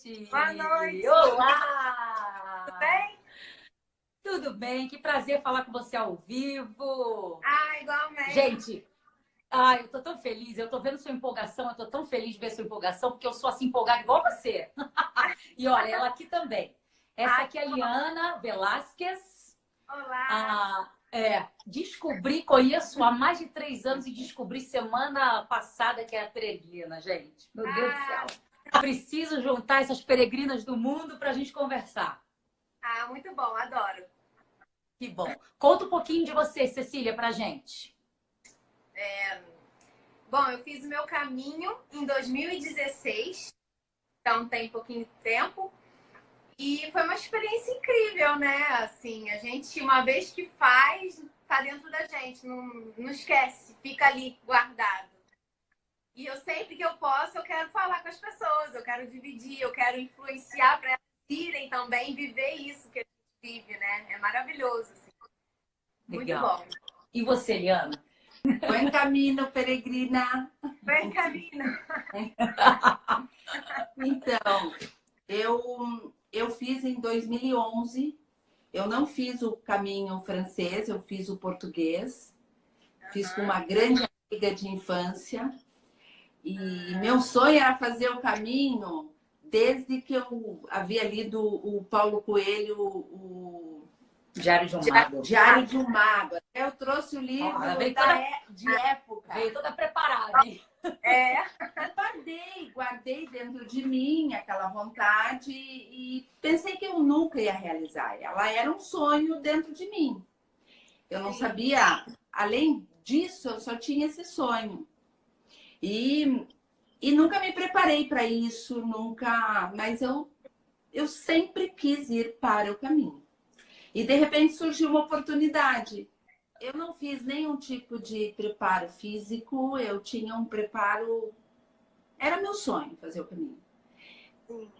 noite! Boa noite! Olá! Tudo bem? Tudo bem? Que prazer falar com você ao vivo! Igualmente! Gente, eu tô tão feliz, eu tô vendo sua empolgação, eu tô tão feliz de ver sua empolgação, porque eu sou assim empolgada igual você. E olha, ela aqui também. Essa aqui é a Liana Velasquez. Olá! Descobri, conheço há mais de 3 anos e descobri semana passada que é a peregrina, gente. Meu Deus do céu. Preciso juntar essas peregrinas do mundo para a gente conversar. Muito bom, adoro. Que bom. Conta um pouquinho de você, Cecília, pra gente. Bom, eu fiz o meu caminho em 2016, então tem pouquinho de tempo. E foi uma experiência incrível, né? Assim, a gente, uma vez que faz, tá dentro da gente, não esquece, fica ali guardado. E eu sempre que eu posso, eu quero falar com as pessoas, eu quero dividir, eu quero influenciar para elas irem também viver isso que a gente vive, né? É maravilhoso, assim. Legal. Muito bom. E você, Liana? Buen camino, peregrina. Buen camino. Então, eu fiz em 2011. Eu não fiz o caminho francês, eu fiz o português. Fiz com uma grande amiga de infância. E meu sonho era fazer o caminho desde que eu havia lido o Paulo Coelho, o Diário de um Mago. Diário de um Mago. Eu trouxe o livro de época. Veio toda preparada. Guardei dentro de mim aquela vontade e pensei que eu nunca ia realizar. Ela era um sonho dentro de mim. Eu não sabia, além disso, eu só tinha esse sonho. E nunca me preparei para isso, mas eu sempre quis ir para o caminho. E de repente surgiu uma oportunidade. Eu não fiz nenhum tipo de preparo físico, eu tinha um preparo. Era meu sonho fazer o caminho.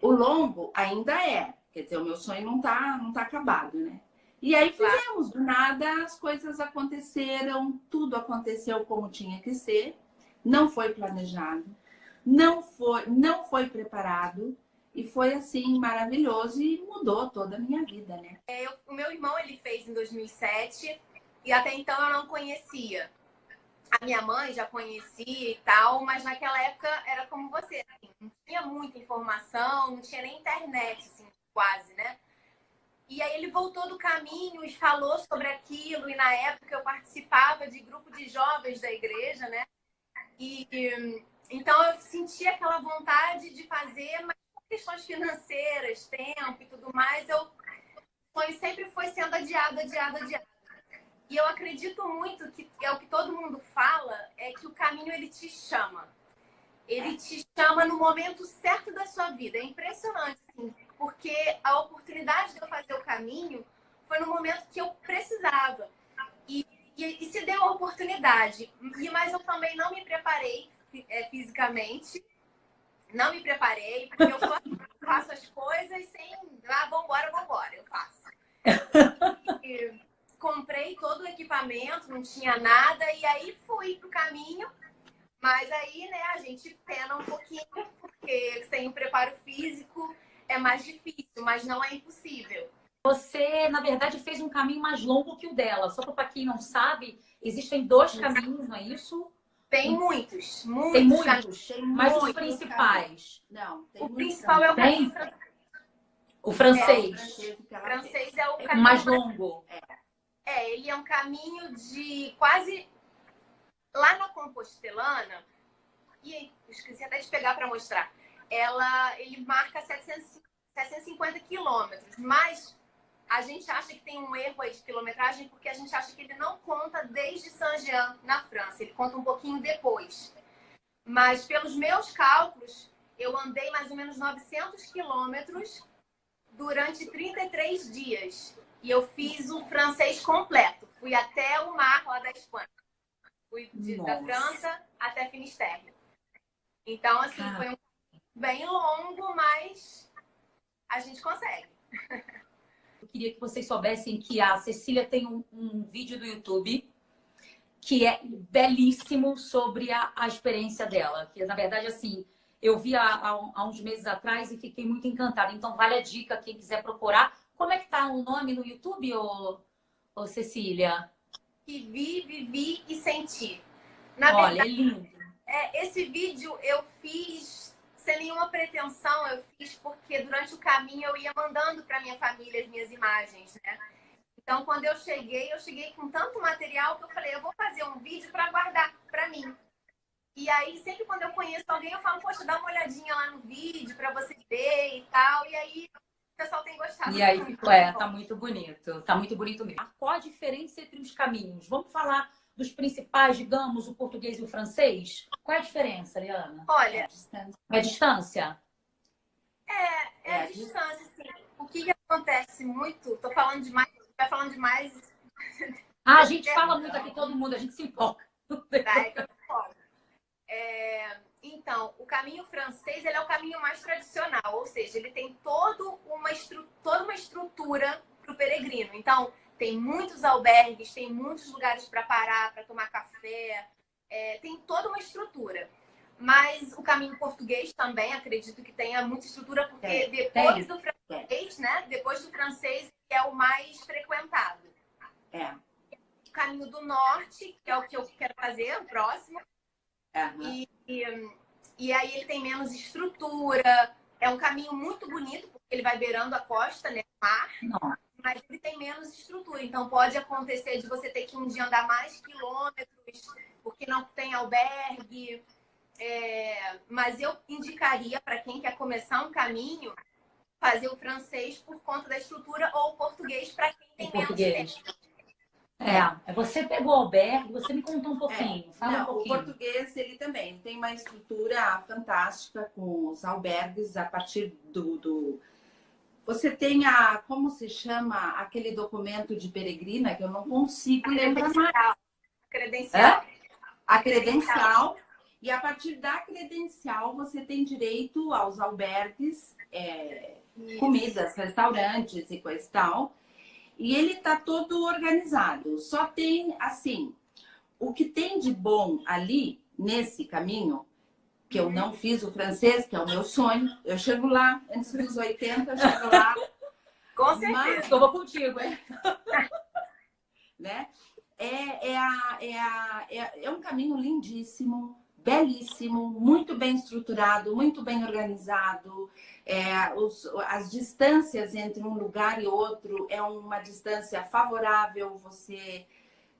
O longo ainda é, quer dizer, o meu sonho não tá acabado, né? E aí fizemos, do nada as coisas aconteceram, tudo aconteceu como tinha que ser, não foi planejado, não foi preparado. E foi assim, maravilhoso e mudou toda a minha vida, né? O meu irmão, ele fez em 2007 e até então eu não conhecia. A minha mãe já conhecia e tal, mas naquela época era como você, assim, não tinha muita informação, não tinha nem internet, assim, quase, né? E aí ele voltou do caminho e falou sobre aquilo, e na época eu participava de grupo de jovens da igreja, né? Então eu sentia aquela vontade de fazer, mas questões financeiras, tempo e tudo mais, o sonho sempre foi sendo adiado. E eu acredito muito que é o que todo mundo fala, é que o caminho ele te chama. Ele te chama no momento certo da sua vida. É impressionante, assim, porque a oportunidade de eu fazer o caminho foi no momento que eu precisava. E se deu a oportunidade. Mas eu também não me preparei fisicamente. Não me preparei, porque eu faço as coisas sem... vambora, eu faço. E comprei todo o equipamento, não tinha nada, e aí fui pro caminho. Mas aí, né, a gente pena um pouquinho, porque sem o preparo físico é mais difícil, mas não é impossível. Você, na verdade, fez um caminho mais longo que o dela. Só para quem não sabe, existem 2 caminhos, não é isso? Tem muitos. Tem muitos, mas os principais. Não, o principal é o caminho francês. O francês. O francês é o caminho mais longo. Ele é um caminho de quase... Lá na Compostelana, e esqueci até de pegar para mostrar, ele marca 750 quilômetros, mas a gente acha que tem um erro aí de quilometragem porque a gente acha que ele não conta desde Saint-Jean, na França, ele conta um pouquinho depois. Mas pelos meus cálculos, eu andei mais ou menos 900 quilômetros durante 33 dias. E eu fiz o francês completo. Fui até o mar lá da Espanha. Fui da França até Finisterre. Então, assim, foi bem longo, mas a gente consegue. Eu queria que vocês soubessem que a Cecília tem um vídeo do YouTube que é belíssimo sobre a experiência dela. Que, na verdade, assim, Eu vi há uns meses atrás e fiquei muito encantada. Então, vale a dica, quem quiser procurar. Como é que tá o nome no YouTube, ô Cecília? Vivi e senti. Na Olha, verdade, é lindo. esse vídeo eu fiz sem nenhuma pretensão, eu fiz porque durante o caminho eu ia mandando para minha família as minhas imagens, né? Então, quando eu cheguei com tanto material que eu falei, eu vou fazer um vídeo para guardar para mim. E aí, sempre quando eu conheço alguém, eu falo, poxa, dá uma olhadinha lá no vídeo para você ver e tal. E aí, o pessoal tem gostado. E aí ficou, tá muito bonito. Tá muito bonito mesmo. Qual a diferença entre os caminhos? Vamos falar dos principais, digamos, o português e o francês? Qual é a diferença, Liana? Olha, É a distância? É a distância, assim. O que acontece muito, tô falando demais, vai falando demais. Ah, a gente fala muito aqui, todo mundo, a gente se empolga. Então, o caminho francês, ele é o caminho mais tradicional, ou seja, ele tem toda uma estrutura para o peregrino. Então, tem muitos albergues, tem muitos lugares para parar, para tomar café, tem toda uma estrutura. Mas o caminho português também, acredito que tenha muita estrutura, porque depois do francês, né? Depois do francês é o mais frequentado. O caminho do norte, que é o que eu quero fazer, o próximo. E aí ele tem menos estrutura. É um caminho muito bonito, porque ele vai beirando a costa, né? O mar. Mas ele tem menos estrutura. Então pode acontecer de você ter que um dia andar mais quilômetros, porque não tem albergue. Mas eu indicaria para quem quer começar um caminho fazer o francês por conta da estrutura ou o português para quem tem menos tempo. Você pegou o albergue, você me contou um pouquinho. Fala um pouquinho. O português, ele também tem uma estrutura fantástica com os albergues a partir do... Você tem como se chama aquele documento de peregrina que eu não consigo lembrar mais. Credencial. A credencial. E a partir da credencial, você tem direito aos albergues, comidas, restaurantes e coisa e tal. E ele está todo organizado. Só tem, assim, o que tem de bom ali, nesse caminho, que eu não fiz o francês, que é o meu sonho. Eu chego lá, antes dos 80, eu chego lá. Com certeza. Eu vou contigo, hein? Né? É um caminho lindíssimo, belíssimo, muito bem estruturado, muito bem organizado. As distâncias entre um lugar e outro é uma distância favorável. Você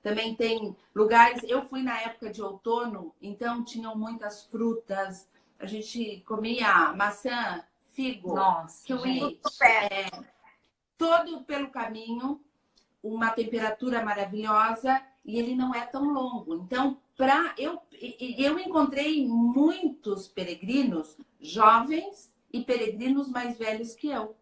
também tem lugares... Eu fui na época de outono, então tinham muitas frutas. A gente comia maçã, figo, kiwi, todo pelo caminho, uma temperatura maravilhosa e ele não é tão longo. Então, eu encontrei muitos peregrinos jovens e peregrinos mais velhos que eu.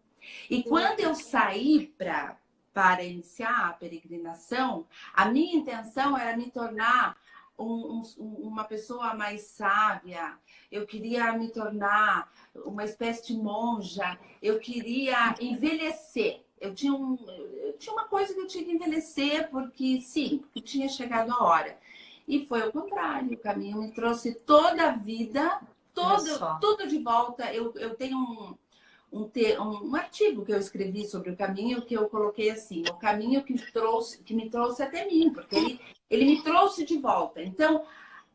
E quando eu saí para iniciar a peregrinação, a minha intenção era me tornar uma pessoa mais sábia. Eu queria me tornar uma espécie de monja. Eu queria envelhecer. Eu tinha uma coisa que eu tinha que envelhecer, porque tinha chegado a hora. E foi o contrário. O caminho me trouxe toda a vida, tudo de volta. Eu tenho um artigo que eu escrevi sobre o caminho, que eu coloquei assim: o caminho que me trouxe até mim, porque ele me trouxe de volta. Então,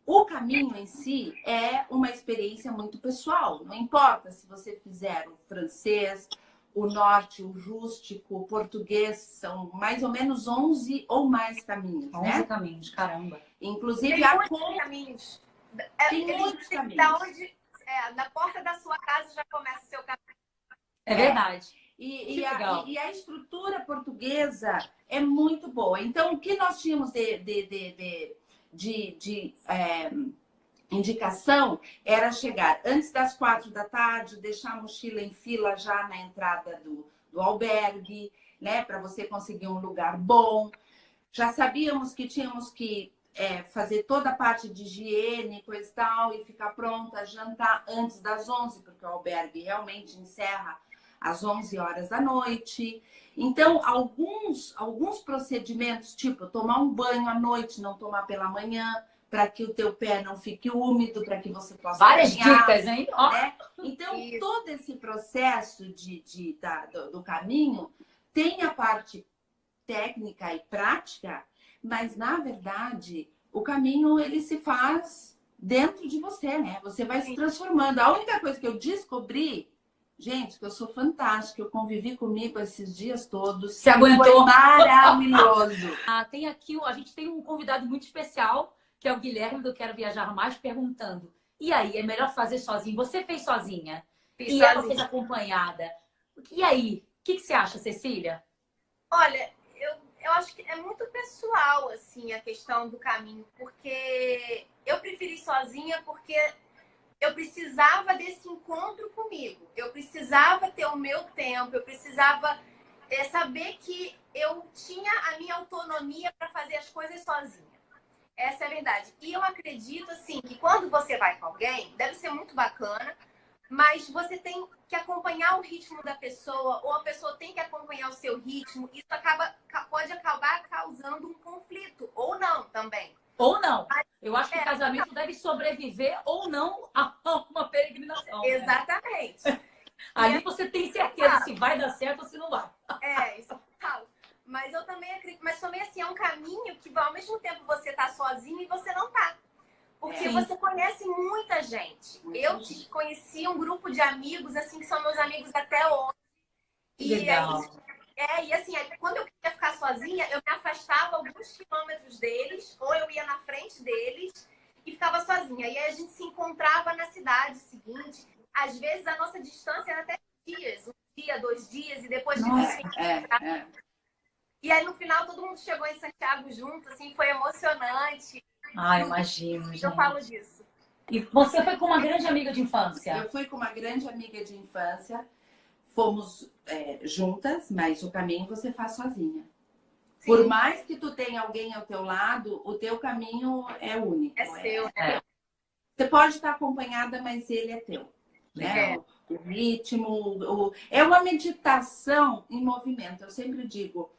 o caminho em si é uma experiência muito pessoal. Não importa se você fizer o francês, o norte, o rústico, o português, são mais ou menos 11 ou mais caminhos, 11 caminhos, caramba. tem Inclusive, muitos caminhos. Tem muitos caminhos. Na porta da sua casa já começa o seu caminho. É verdade. E a estrutura portuguesa é muito boa. Então, o que nós tínhamos de indicação era chegar antes das 4 da tarde, deixar a mochila em fila já na entrada do albergue, né, para você conseguir um lugar bom. Já sabíamos que tínhamos que fazer toda a parte de higiene, coisa e tal, e ficar pronta, jantar antes das 11, porque o albergue realmente encerra às 11 horas da noite. Então, alguns procedimentos, tipo tomar um banho à noite, não tomar pela manhã, para que o teu pé não fique úmido, para que você possa Várias caminhar, dicas, hein? Ó. né? Então, todo esse processo do caminho tem a parte técnica e prática, mas, na verdade, o caminho, ele se faz dentro de você, né? Você vai se transformando. A única coisa que eu descobri, gente, que eu sou fantástica, eu convivi comigo esses dias todos. Se aguentou. Foi maravilhoso. Tem aqui, a gente tem um convidado muito especial, que é o Guilherme do Quero Viajar Mais, perguntando: e aí, é melhor fazer sozinho? Você fez sozinha? Fiz Ela sozinha. fez acompanhada. E aí, o que você acha, Cecília? Olha, eu acho que é muito pessoal, assim, a questão do caminho, porque eu preferi sozinha porque eu precisava desse encontro comigo. Eu precisava ter o meu tempo, eu precisava saber que eu tinha a minha autonomia para fazer as coisas sozinha. Essa é a verdade. E eu acredito, assim, que quando você vai com alguém, deve ser muito bacana, mas você tem que acompanhar o ritmo da pessoa, ou a pessoa tem que acompanhar o seu ritmo. Isso pode acabar causando um conflito, ou não também. Ou não. Eu acho que o casamento deve sobreviver ou não a uma peregrinação. Exatamente. Né? Ali você tem certeza se vai dar certo ou se não vai. Isso eu falo. Mas eu também acredito, mas também assim, é um caminho que ao mesmo tempo você tá sozinho e você não tá. Porque você conhece muita gente. Eu conheci um grupo de amigos, assim, que são meus amigos até hoje. Legal. E assim, quando eu queria ficar sozinha, eu me afastava alguns quilômetros deles, ou eu ia na frente deles e ficava sozinha. E aí a gente se encontrava na cidade seguinte. Às vezes a nossa distância era até dias, 1 dia, 2 dias, e depois de E aí no final todo mundo chegou em Santiago junto, assim, foi emocionante. Imagino, gente. Eu falo disso. E você foi com uma grande amiga de infância? Eu fui com uma grande amiga de infância. Fomos juntas, mas o caminho você faz sozinha. Sim. Por mais que tu tenha alguém ao teu lado, o teu caminho é único. É seu, né? Você pode estar acompanhada, mas ele é teu. Né? O ritmo, é uma meditação em movimento. Eu sempre digo,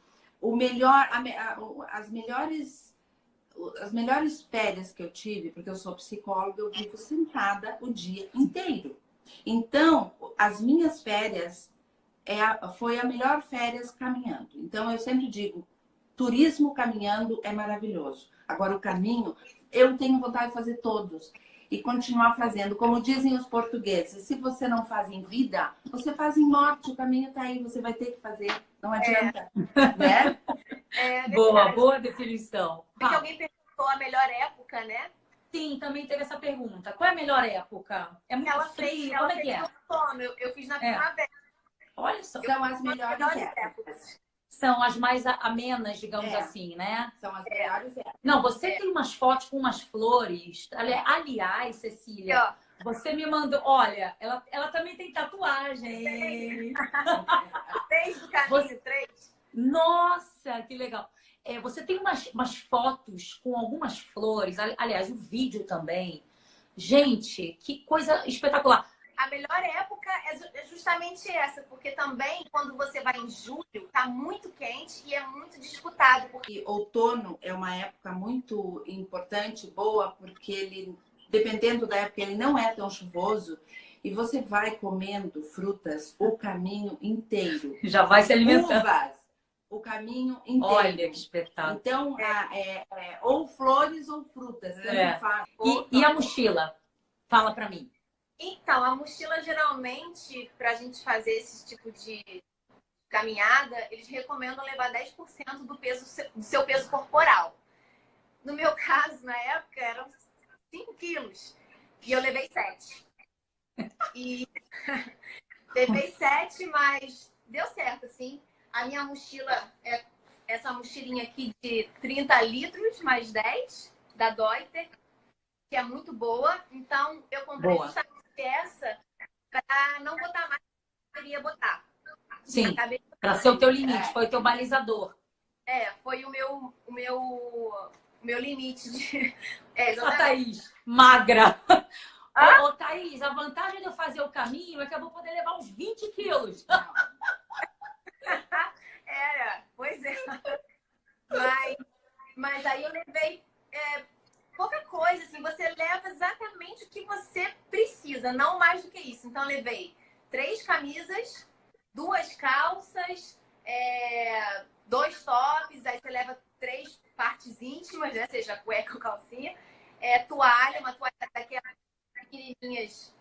as melhores férias que eu tive, porque eu sou psicóloga, eu vivo sentada o dia inteiro. Então, as minhas férias foi a melhor férias caminhando. Então, eu sempre digo, turismo caminhando é maravilhoso. Agora, o caminho, eu tenho vontade de fazer todos. E continuar fazendo. Como dizem os portugueses, se você não faz em vida, você faz em morte. O caminho está aí, você vai ter que fazer. Não adianta. Né? Boa definição. Porque alguém perguntou a melhor época, né? Sim, também teve essa pergunta. Qual é a melhor época? É muito frio? Como é que é? Eu fiz na primavera. Olha só. São as melhores épocas. São as mais amenas, digamos assim, né? São as melhores épocas. Não, você tem umas fotos com umas flores. Aliás, Cecília, você me mandou... Olha, ela também tem tatuagem. 3 do caminho, 3. Nossa, que legal. Você tem umas fotos com algumas flores. Aliás, o vídeo também. Gente, que coisa espetacular. A melhor época é justamente essa, porque também quando você vai em julho, tá muito quente e é muito disputado. Porque outono é uma época muito importante, boa, porque ele, dependendo da época, ele não é tão chuvoso e você vai comendo frutas o caminho inteiro. Já vai se alimentando. Uvas, o caminho inteiro. Olha que espetáculo. Então, ou flores ou frutas. E a mochila? Fala pra mim. Então, a mochila geralmente, para a gente fazer esse tipo de caminhada, eles recomendam levar 10% do seu peso corporal. No meu caso, na época, eram 5 quilos. E eu levei 7. E levei 7, mas deu certo, assim. A minha mochila é essa mochilinha aqui de 30 litros, mais 10, da Deuter, que é muito boa. Então, eu comprei justamente essa para não botar mais do que eu queria botar. Sim, para ser o teu limite, foi o teu balizador. Foi o meu limite de... A Thaís, magra. Ô, Thaís, a vantagem de eu fazer o caminho é que eu vou poder levar uns 20 quilos. Pois é. Mas aí eu levei pouca coisa, assim, você leva exatamente o que você precisa, não mais do que isso. Então, eu levei 3 camisas, 2 calças, 2 tops, aí você leva 3 partes íntimas, né? Seja cueca ou calcinha, toalha, uma toalha daquelas pequenininhas.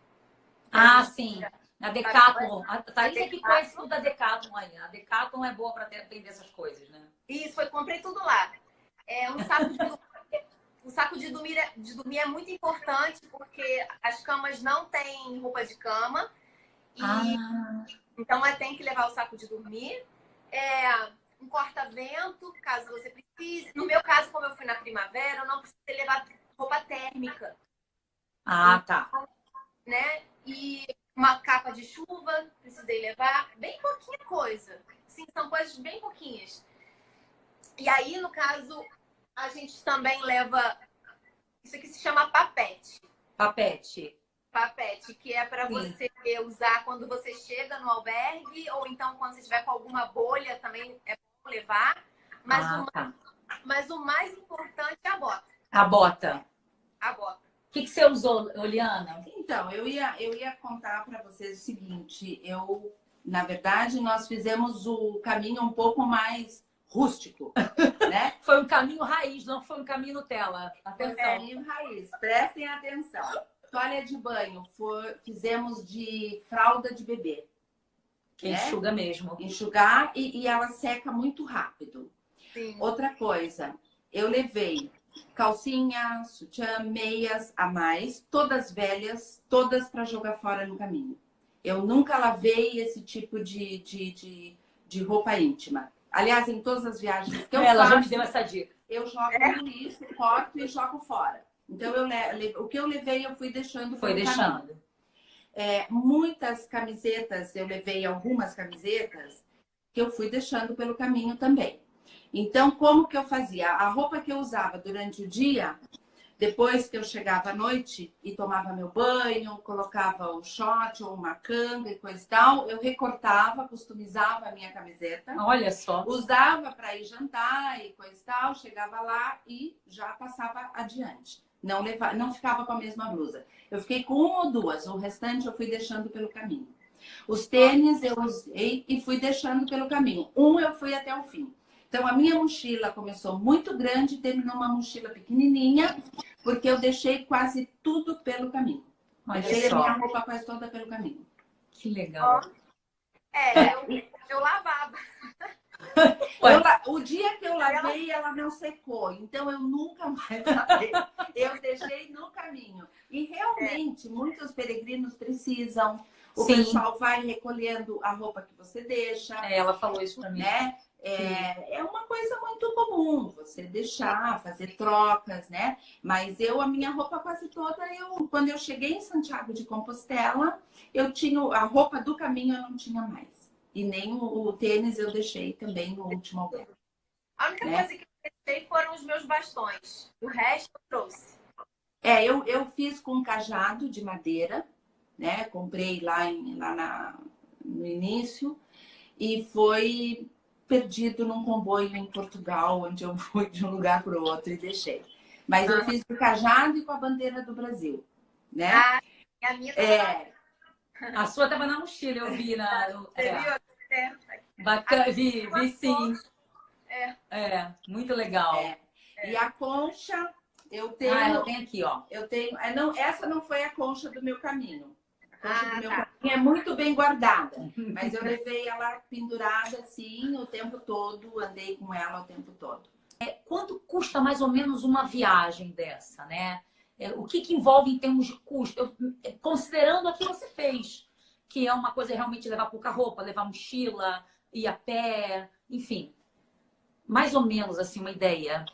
Ah, sim. A Decathlon. A Thaís é que conhece tudo da Decathlon aí. A Decathlon é boa para aprender essas coisas, né? Isso, eu comprei tudo lá. Um saco de dormir. O saco de dormir é muito importante porque as camas não têm roupa de cama. Então, tem que levar o saco de dormir. Um corta-vento, caso você precise. No meu caso, como eu fui na primavera, eu não precisei levar roupa térmica. Ah, tá. Né? E uma capa de chuva, precisei levar. Bem pouquinha coisa. Sim, são coisas bem pouquinhas. E aí, no caso, a gente também leva... Isso aqui se chama papete. Papete. Papete, que é para você usar quando você chega no albergue, ou então quando você estiver com alguma bolha, também é bom levar. Mas o mais importante é a bota. A bota. A bota. O que você usou, Oliana? Então, eu ia contar para vocês o seguinte. Na verdade, nós fizemos o caminho um pouco mais rústico, né? Foi um caminho raiz, não foi um caminho Nutella. Atenção. Caminho raiz, prestem atenção. Toalha de banho, fizemos de fralda de bebê. Que enxuga mesmo. Enxugar e ela seca muito rápido. Sim. Outra coisa, eu levei calcinha, sutiã, meias a mais, todas velhas, todas para jogar fora no caminho. Eu nunca lavei esse tipo de roupa íntima. Aliás, em todas as viagens que eu Ela faço, já me deu essa dica. eu jogo no lixo, corto e jogo fora. Então, o que eu levei, eu fui deixando. Foi deixando. Muitas camisetas, eu levei algumas camisetas que eu fui deixando pelo caminho também. Então, como que eu fazia? A roupa que eu usava durante o dia, depois que eu chegava à noite e tomava meu banho, colocava um short ou uma canga e coisa e tal, eu recortava, customizava a minha camiseta. Olha só. Usava para ir jantar e coisa e tal, chegava lá e já passava adiante. Não ficava com a mesma blusa. Eu fiquei com uma ou duas, o restante eu fui deixando pelo caminho. Os tênis eu usei e fui deixando pelo caminho. Eu fui até o fim. Então, a minha mochila começou muito grande e terminou uma mochila pequenininha, porque eu deixei quase tudo pelo caminho. Deixei a minha roupa quase toda pelo caminho. Que legal. Eu lavava. O dia que eu lavei, ela não secou. Então, eu nunca mais lavei. Eu deixei no caminho. E realmente, muitos peregrinos precisam. O pessoal vai recolhendo a roupa que você deixa. Ela falou isso pra mim. Né? É uma coisa muito comum você deixar, fazer trocas, né? Mas a minha roupa quase toda, quando eu cheguei em Santiago de Compostela, eu tinha a roupa do caminho, eu não tinha mais. E nem o tênis eu deixei também no último albergue. A única coisa que eu deixei foram os meus bastões. O resto eu trouxe. Eu fiz com cajado de madeira, né? Comprei lá no início e foi perdido num comboio em Portugal, onde eu fui de um lugar para o outro e deixei. Mas eu fiz com cajado e com a bandeira do Brasil, né? A minha A sua estava na mochila, eu vi. Você viu? Bacana, vi sim. Muito legal. E a concha, eu tenho... eu tenho aqui, ó. Eu tenho... essa não foi a concha do meu caminho. A concha do meu caminho é muito bem guardada. Mas eu levei ela pendurada assim o tempo todo, andei com ela o tempo todo. Quanto custa mais ou menos uma viagem dessa, né? O que envolve em termos de custo? Considerando o que você fez, que é uma coisa realmente levar pouca roupa, levar mochila, ir a pé, enfim. Mais ou menos assim, uma ideia.